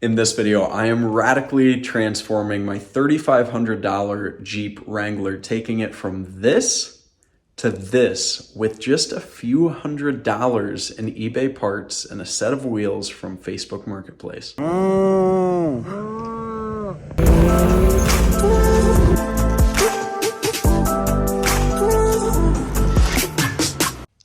In this video, I am radically transforming my $3,500 Jeep Wrangler, taking it from this to this with just a few $100s in eBay parts and a set of wheels from Facebook Marketplace.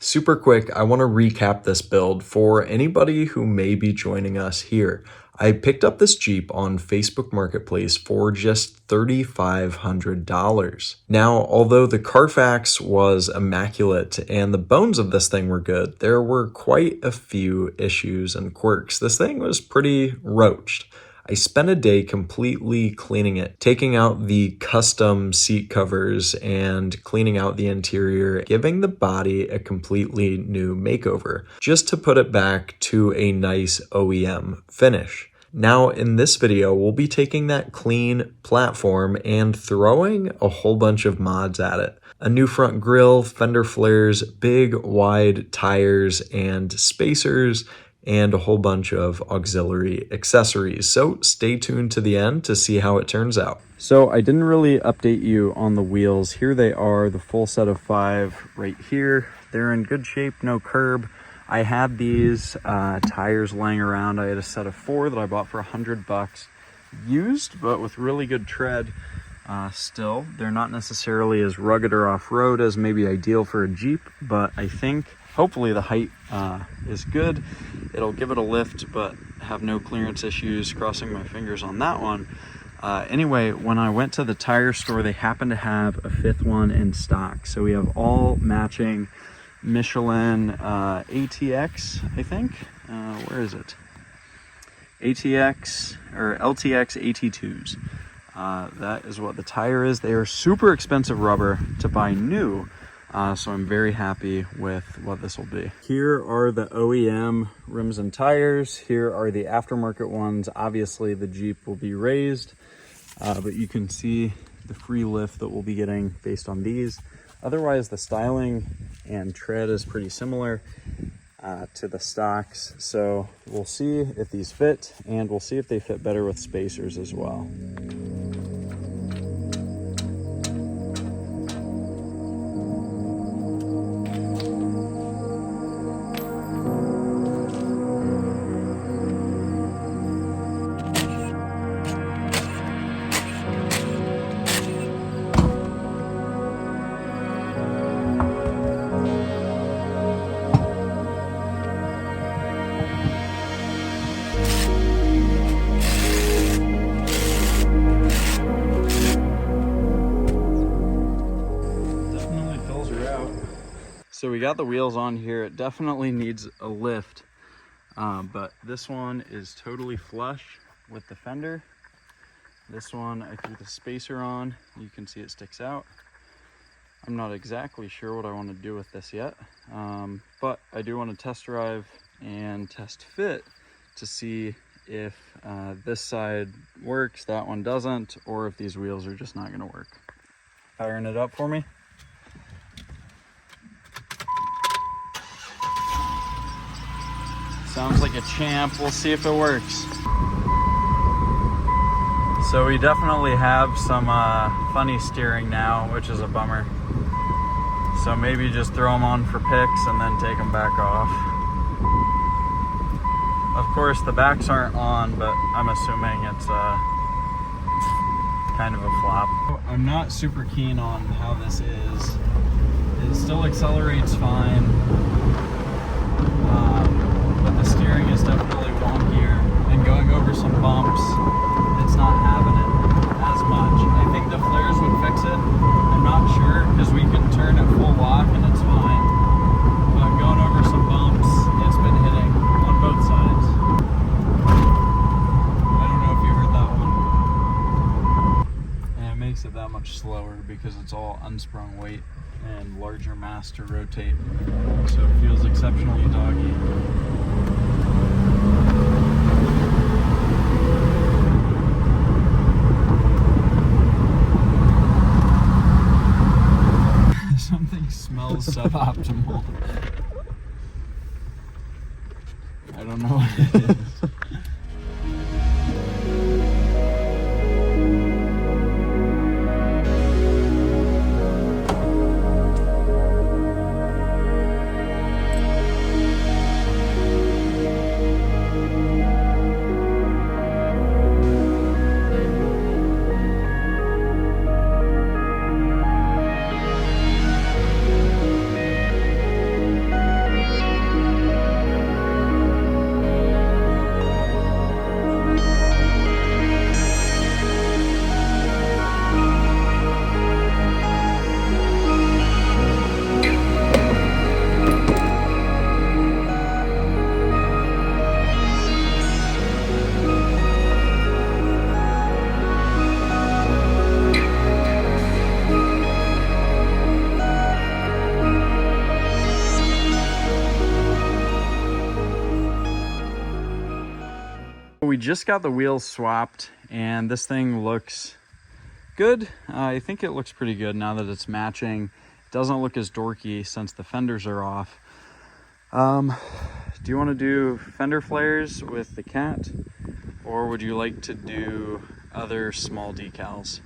Super quick, I want to recap this build for anybody who may be joining us here. I picked up this Jeep on Facebook Marketplace for just $3,500. Now, although the Carfax was immaculate and the bones of this thing were good, there were quite a few issues and quirks. This thing was pretty roached. I spent a day completely cleaning it, taking out the custom seat covers and cleaning out the interior, giving the body a completely new makeover, just to put it back to a nice OEM finish. Now, in this video, we'll be taking that clean platform and throwing a whole bunch of mods at it. A new front grille, fender flares, big wide tires and spacers, and a whole bunch of auxiliary accessories. So stay tuned to the end to see how it turns out. So I didn't really update you on the wheels. Here they are, the full set of 5 right here. They're in good shape, no curb. I had these tires laying around. I had a set of 4 that I bought for $100, used, but with really good tread. Still, they're not necessarily as rugged or off-road as maybe ideal for a Jeep, but I think hopefully the height is good. It'll give it a lift, but have no clearance issues. Crossing my fingers on that one. Anyway, when I went to the tire store, they happened to have a 5th one in stock. So we have all matching Michelin ATX, I think. Where is it? ATX or LTX AT2s. That is what the tire is. They are super expensive rubber to buy new. So I'm very happy with what this will be. Here are the OEM rims and tires. Here are the aftermarket ones. Obviously the Jeep will be raised, but you can see the free lift that we'll be getting based on these. Otherwise, the styling and tread is pretty similar to the stocks. So we'll see if these fit, and we'll see if they fit better with spacers as well. So we got the wheels on here. It definitely needs a lift, but this one is totally flush with the fender. This one, I threw the spacer on. You can see it sticks out. I'm not exactly sure what I want to do with this yet, but I do want to test drive and test fit to see if this side works, that one doesn't, or if these wheels are just not going to work. Firing it up for me. Sounds like a champ. We'll see if it works. So we definitely have some funny steering now, which is a bummer. So maybe just throw them on for pics and then take them back off. Of course, the backs aren't on, but I'm assuming it's kind of a flop. I'm not super keen on how this is. It still accelerates fine. But the steering is definitely wonkier, and going over some bumps, it's not having it as much. I think the flares would fix it. I'm not sure, because we can turn it full lock and it's fine. But going over some bumps, it's been hitting on both sides. I don't know if you heard that one. And it makes it that much slower because it's all unsprung weight and larger mass to rotate. So it feels exceptionally doggy. Something smells suboptimal. I don't know what it is. just got the wheels swapped and this thing looks good. I think it looks pretty good now that it's matching. It doesn't look as dorky since the fenders are off. Do you want to do fender flares with the cat, or would you like to do other small decals?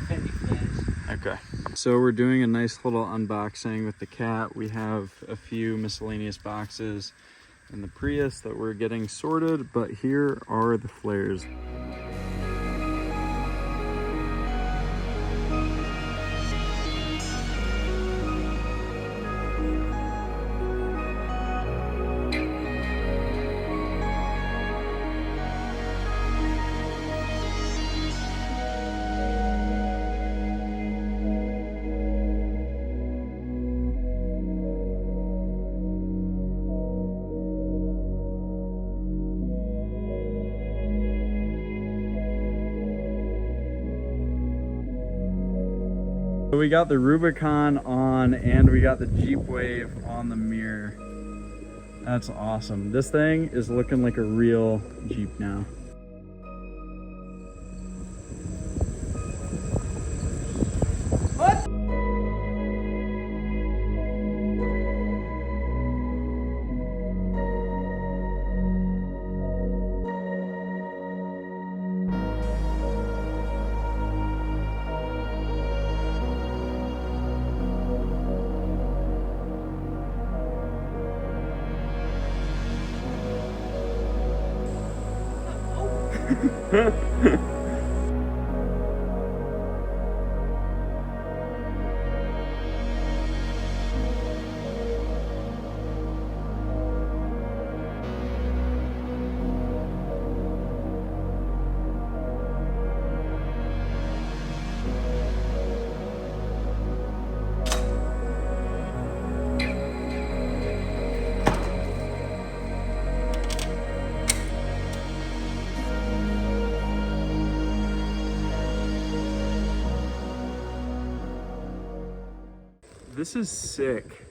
Fender flares. Okay. So we're doing a nice little unboxing with the cat. We have a few miscellaneous boxes in the Prius that we're getting sorted, but here are the flares. So we got the Rubicon on and we got the Jeep Wave on the mirror. That's awesome. This thing is looking like a real Jeep now. What? This is sick.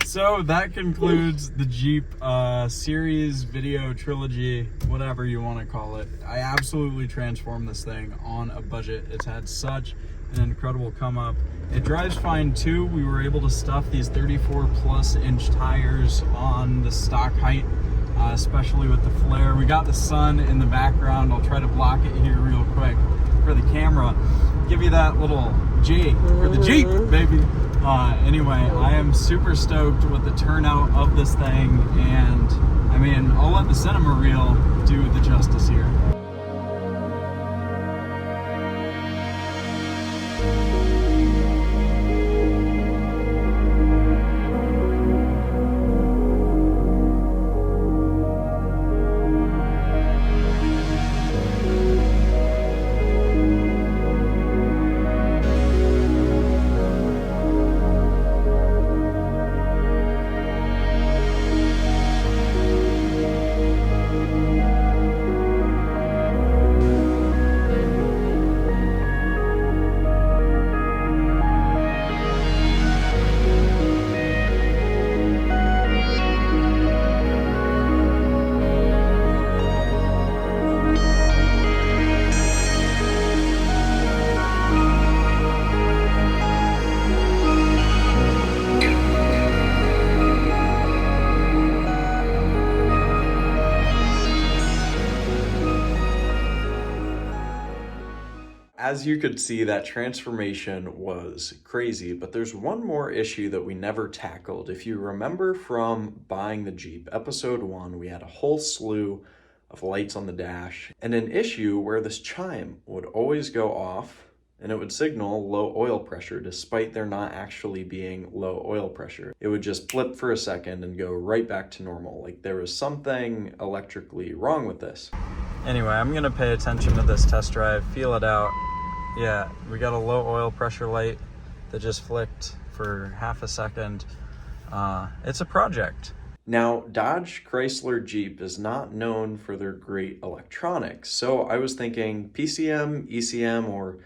So that concludes the Jeep series, video, trilogy, whatever you want to call it. I absolutely transformed this thing on a budget. It's had such an incredible come up. It drives fine too. We were able to stuff these 34+ inch tires on the stock height, especially with the flare. We got the sun in the background. I'll try to block it here real quick for the camera. Give you that little G for the Jeep, baby. Anyway, I am super stoked with the turnout of this thing, and I mean, I'll let the cinema reel do the justice here. As you could see, that transformation was crazy, but there's one more issue that we never tackled. If you remember from buying the Jeep, episode 1, we had a whole slew of lights on the dash and an issue where this chime would always go off and it would signal low oil pressure despite there not actually being low oil pressure. It would just flip for a second and go right back to normal. Like there was something electrically wrong with this. Anyway, I'm gonna pay attention to this test drive, feel it out. Yeah, we got a low oil pressure light that just flicked for half a second. It's a project. Now, Dodge, Chrysler, Jeep is not known for their great electronics. So I was thinking PCM, ECM, or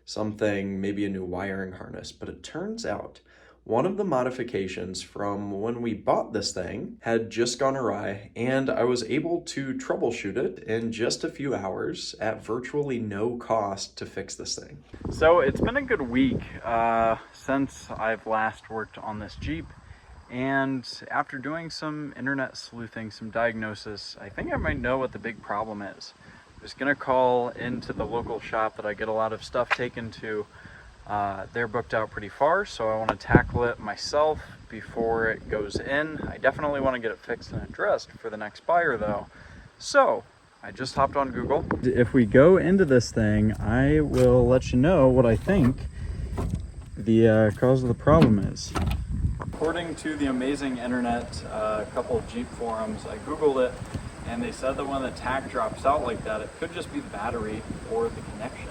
something, maybe a new wiring harness. But it turns out One of the modifications from when we bought this thing had just gone awry, and I was able to troubleshoot it in just a few hours at virtually no cost to fix this thing. So it's been a good week since I've last worked on this Jeep, and after doing some internet sleuthing, some diagnosis, I think I might know what the big problem is. I was gonna call into the local shop that I get a lot of stuff taken to. They're booked out pretty far, so I want to tackle it myself before it goes in. I definitely want to get it fixed and addressed for the next buyer though. So I just hopped on Google. If we go into this thing, I will let you know what I think the cause of the problem is. According to the amazing internet, a couple of Jeep forums, I Googled it, and they said that when the tach drops out like that, it could just be the battery or the connections.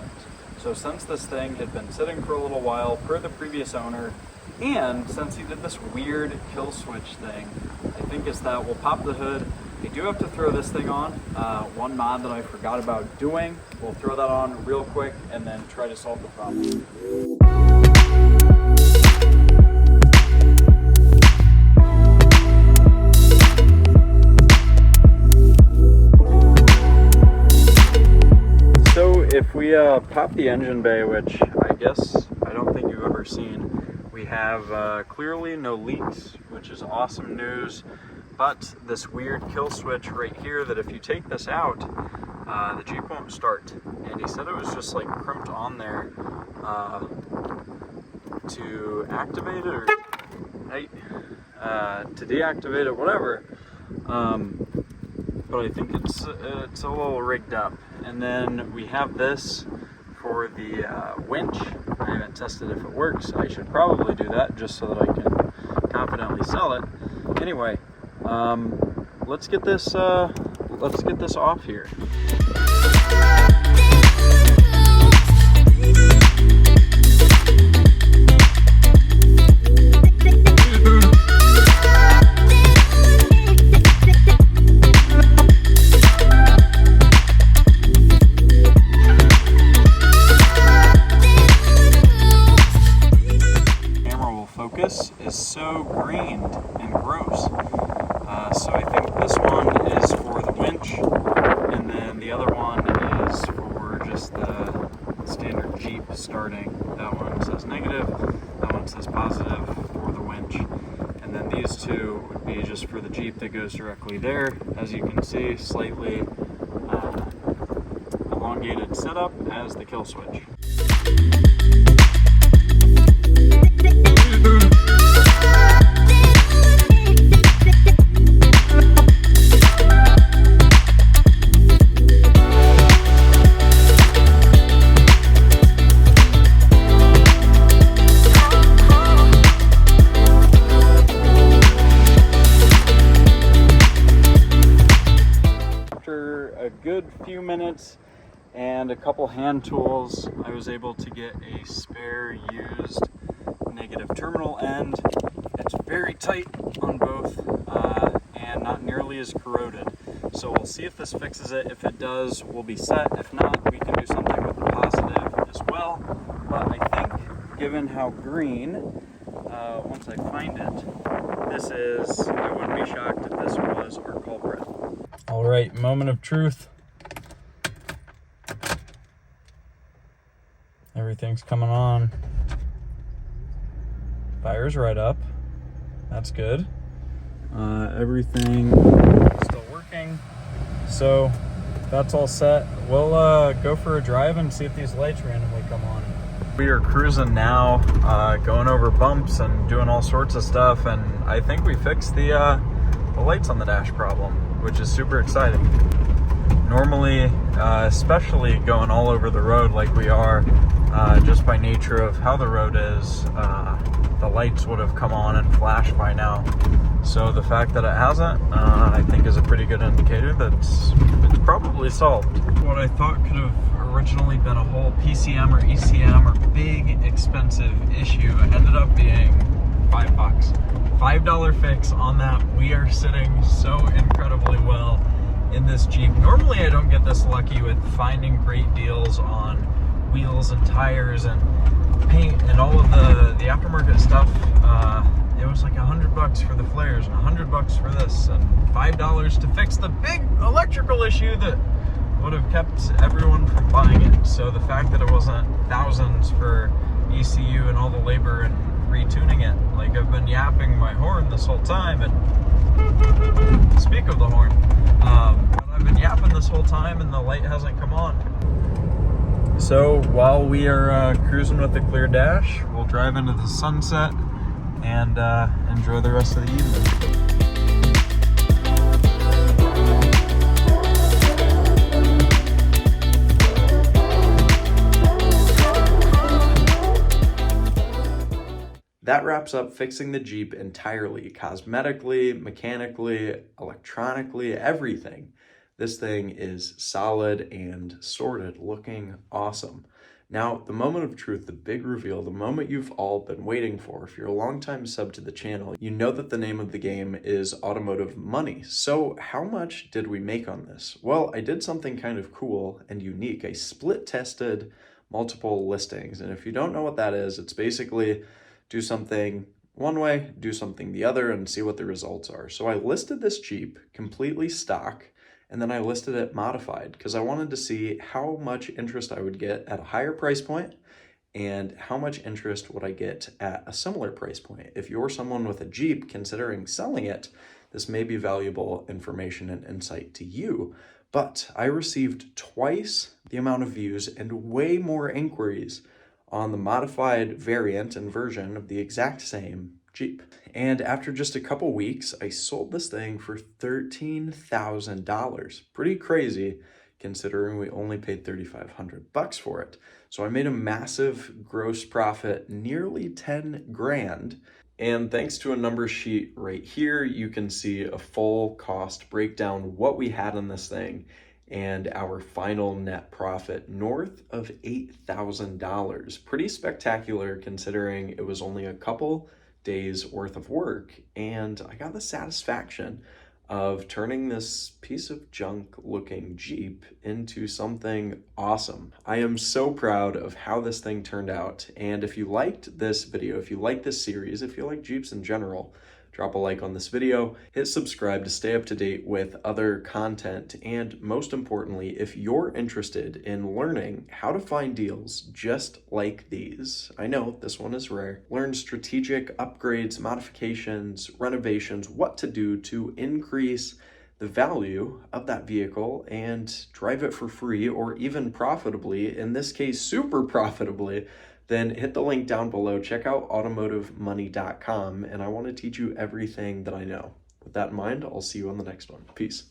So since this thing had been sitting for a little while per the previous owner, and since he did this weird kill switch thing, I think it's that we'll pop the hood. I do have to throw this thing on. One mod that I forgot about doing, we'll throw that on real quick and then try to solve the problem. If we pop the engine bay, which I guess I don't think you've ever seen, we have clearly no leaks, which is awesome news. But this weird kill switch right here, that if you take this out, the Jeep won't start. And he said it was just like crimped on there to activate it, or to deactivate it, whatever. But I think it's a little rigged up. And then we have this for the winch. I haven't tested if it works. I should probably do that just so that I can confidently sell it. Anyway, let's get this off here. Is so grained and gross. So I think this one is for the winch, and then the other one is for just the standard Jeep starting. That one says negative, that one says positive for the winch. And then these two would be just for the Jeep that goes directly there. As you can see, slightly elongated setup as the kill switch. A good few minutes and a couple hand tools, I was able to get a spare used negative terminal end. It's very tight on both and not nearly as corroded. So we'll see if this fixes it. If it does, we'll be set. If not, we can do something with the positive as well. But I think, given how green, once I find it, this is, I wouldn't be shocked if this was our culprit. All right, moment of truth. Everything's coming on. Fire's right up. That's good. Everything still working. So that's all set. We'll go for a drive and see if these lights randomly come on. We are cruising now, going over bumps and doing all sorts of stuff, and I think we fixed the lights on the dash problem, which is super exciting. Normally, especially going all over the road like we are, just by nature of how the road is, the lights would have come on and flashed by now. So the fact that it hasn't, I think is a pretty good indicator that it's probably solved. What I thought could have originally been a whole PCM or ECM or big expensive issue ended up being $5. $5 fix on that. We are sitting so incredibly well in this Jeep. Normally I don't get this lucky with finding great deals on wheels and tires, and paint and all of the aftermarket stuff, it was like $100 for the flares and $100 for this and $5 to fix the big electrical issue that would have kept everyone from buying it. So the fact that it wasn't thousands for ECU and all the labor and retuning it, like I've been yapping my horn this whole time, and speak of the horn, but I've been yapping this whole time and the light hasn't come on. So while we are cruising with the clear dash, we'll drive into the sunset and enjoy the rest of the evening. That wraps up fixing the Jeep entirely, cosmetically, mechanically, electronically, everything. This thing is solid and sorted, looking awesome. Now, the moment of truth, the big reveal, the moment you've all been waiting for. If you're a longtime sub to the channel, you know that the name of the game is Automotive Money. So how much did we make on this? Well, I did something kind of cool and unique. I split tested multiple listings. And if you don't know what that is, it's basically do something one way, do something the other, and see what the results are. So I listed this Jeep completely stock, and then I listed it modified because I wanted to see how much interest I would get at a higher price point and how much interest would I get at a similar price point. If you're someone with a Jeep considering selling it, this may be valuable information and insight to you. But I received twice the amount of views and way more inquiries on the modified variant and version of the exact same Jeep. And after just a couple weeks, I sold this thing for $13,000. Pretty crazy considering we only paid $3,500 for it. So I made a massive gross profit, nearly 10 grand. And thanks to a number sheet right here, you can see a full cost breakdown, what we had on this thing, and our final net profit north of $8,000. Pretty spectacular considering it was only a couple days worth of work, and I got the satisfaction of turning this piece of junk looking Jeep into something awesome. I am so proud of how this thing turned out, and if you liked this video, if you like this series, if you like Jeeps in general, drop a like on this video, hit subscribe to stay up to date with other content, and most importantly, if you're interested in learning how to find deals just like these, I know this one is rare, learn strategic upgrades, modifications, renovations, what to do to increase the value of that vehicle and drive it for free or even profitably, in this case super profitably, then hit the link down below, check out automotivemoney.com, and I want to teach you everything that I know. With that in mind, I'll see you on the next one. Peace.